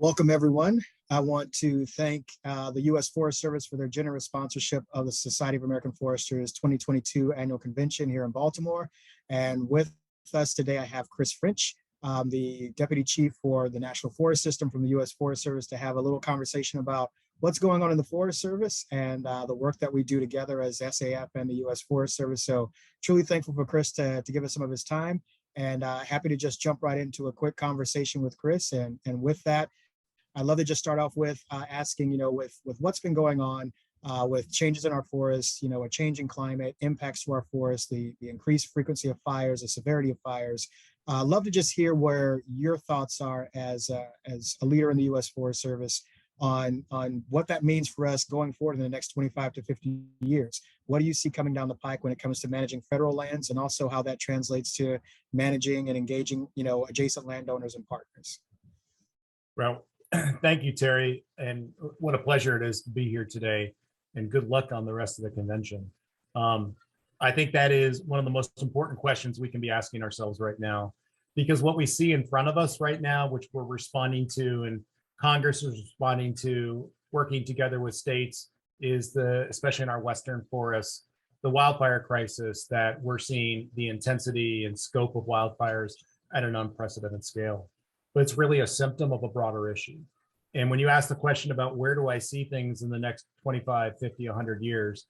Welcome, everyone. I want to thank the U.S. Forest Service for their generous sponsorship of the Society of American Foresters 2022 Annual Convention here in Baltimore. And with us today, I have Chris French, the Deputy Chief for the National Forest System from the U.S. Forest Service, to have a little conversation about what's going on in the Forest Service and the work that we do together as SAF and the U.S. Forest Service. So truly thankful for Chris to give us some of his time, and happy to just jump right into a quick conversation with Chris. And with that, I'd love to just start off with asking, with what's been going on with changes in our forests, a changing climate, impacts to our forests, the increased frequency of fires, the severity of fires. Love to just hear where your thoughts are as a leader in the U.S. Forest Service on what that means for us going forward in the next 25 to 50 years. What do you see coming down the pike when it comes to managing federal lands, and also how that translates to managing and engaging, adjacent landowners and partners? Well, thank you, Terry, and what a pleasure it is to be here today, and good luck on the rest of the convention. I think that is one of the most important questions we can be asking ourselves right now, because what we see in front of us right now, which we're responding to and Congress is responding to, working together with states, is especially in our Western forests, the wildfire crisis that we're seeing, the intensity and scope of wildfires at an unprecedented scale. But it's really a symptom of a broader issue. And when you ask the question about where do I see things in the next 25, 50, 100 years,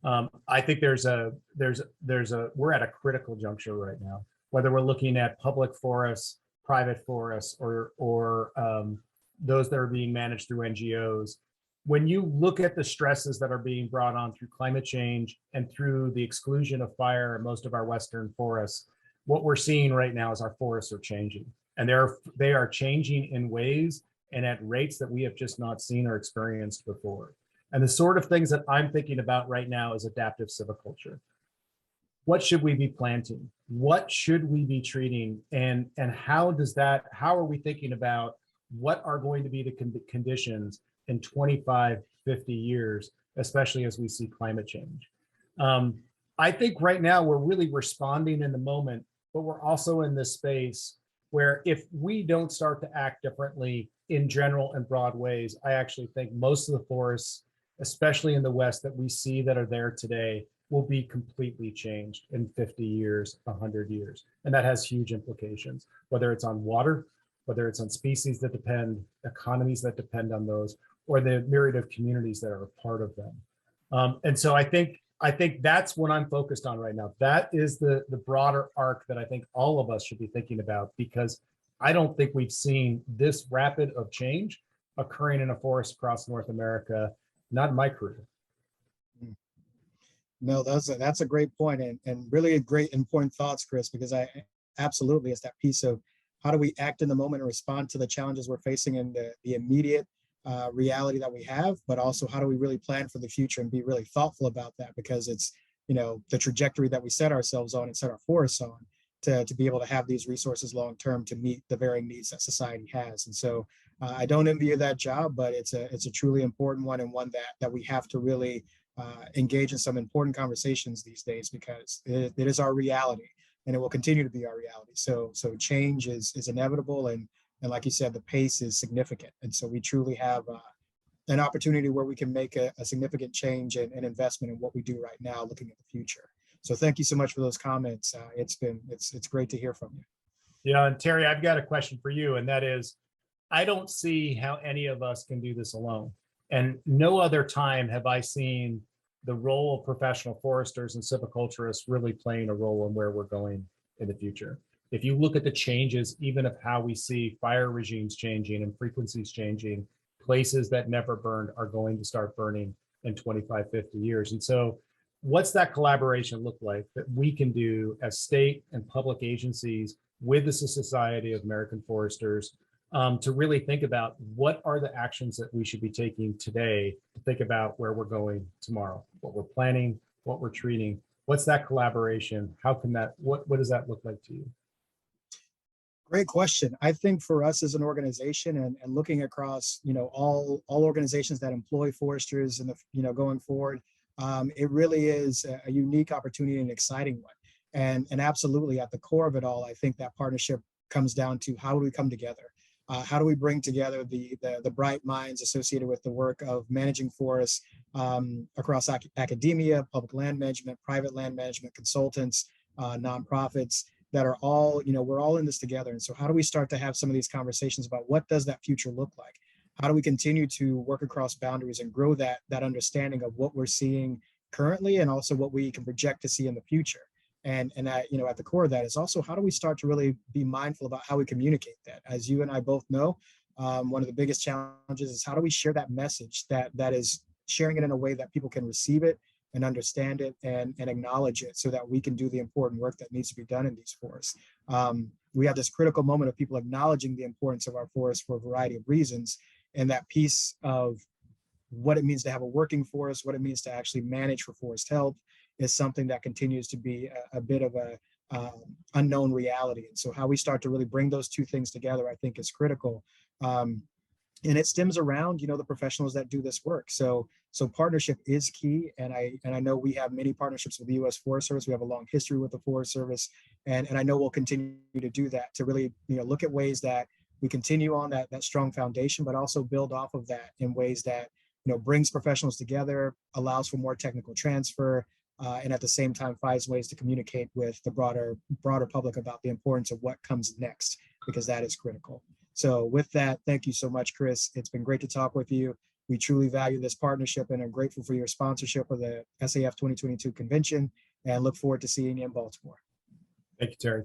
I think we're at a critical juncture right now, whether we're looking at public forests, private forests, or those that are being managed through NGOs. When you look at the stresses that are being brought on through climate change and through the exclusion of fire in most of our Western forests, what we're seeing right now is our forests are changing. And they are changing in ways and at rates that we have just not seen or experienced before. And the sort of things that I'm thinking about right now is adaptive silviculture. What should we be planting? What should we be treating? And how are we thinking about what are going to be the conditions in 25, 50 years, especially as we see climate change? I think right now we're really responding in the moment, but we're also in this space where if we don't start to act differently in general and broad ways, I actually think most of the forests, especially in the West, that we see that are there today will be completely changed in 50 years, 100 years. And that has huge implications, whether it's on water, whether it's on species that depend, economies that depend on those, or the myriad of communities that are a part of them. And so I think that's what I'm focused on right now. That is the broader arc that I think all of us should be thinking about, because I don't think we've seen this rapid of change occurring in a forest across North America, not in my career. No, that's a great point, and really a great important thoughts, Chris, because absolutely, it's that piece of how do we act in the moment and respond to the challenges we're facing in the immediate reality that we have, but also how do we really plan for the future and be really thoughtful about that, because it's the trajectory that we set ourselves on and set our forests on to be able to have these resources long term to meet the varying needs that society has. And so I don't envy you that job, but it's a truly important one, and one that we have to really engage in some important conversations these days, because it is our reality and it will continue to be our reality. So change is inevitable, and like you said, the pace is significant. And so we truly have an opportunity where we can make a significant change and investment in what we do right now, looking at the future. So thank you so much for those comments. It's great to hear from you. Yeah, and Terry, I've got a question for you, and that is, I don't see how any of us can do this alone. And no other time have I seen the role of professional foresters and silviculturists really playing a role in where we're going in the future. If you look at the changes, even of how we see fire regimes changing and frequencies changing, places that never burned are going to start burning in 25, 50 years. And so what's that collaboration look like that we can do as state and public agencies with the Society of American Foresters to really think about what are the actions that we should be taking today to think about where we're going tomorrow, what we're planning, what we're treating. What's that collaboration? How can that, what does that look like to you? Great question. I think for us as an organization, and looking across, all organizations that employ foresters in the, going forward, it really is a unique opportunity and an exciting one. And absolutely at the core of it all, I think that partnership comes down to how do we come together? How do we bring together the bright minds associated with the work of managing forests across academia, public land management, private land management, consultants, nonprofits that are all, we're all in this together. And so how do we start to have some of these conversations about what does that future look like? How do we continue to work across boundaries and grow that understanding of what we're seeing currently and also what we can project to see in the future? And at the core of that is also how do we start to really be mindful about how we communicate that? As you and I both know, one of the biggest challenges is how do we share that message that is sharing it in a way that people can receive it and understand it and acknowledge it so that we can do the important work that needs to be done in these forests. We have this critical moment of people acknowledging the importance of our forests for a variety of reasons, and that piece of what it means to have a working forest, what it means to actually manage for forest health is something that continues to be a bit of a unknown reality. And so how we start to really bring those two things together, I think is critical. And it stems around, the professionals that do this work. So partnership is key. And I know we have many partnerships with the U.S. Forest Service. We have a long history with the Forest Service. And I know we'll continue to do that, to really, look at ways that we continue on that strong foundation, but also build off of that in ways that, brings professionals together, allows for more technical transfer, and at the same time finds ways to communicate with the broader public about the importance of what comes next, because that is critical. So with that, thank you so much, Chris. It's been great to talk with you. We truly value this partnership and are grateful for your sponsorship of the SAF 2022 convention and look forward to seeing you in Baltimore. Thank you, Terry.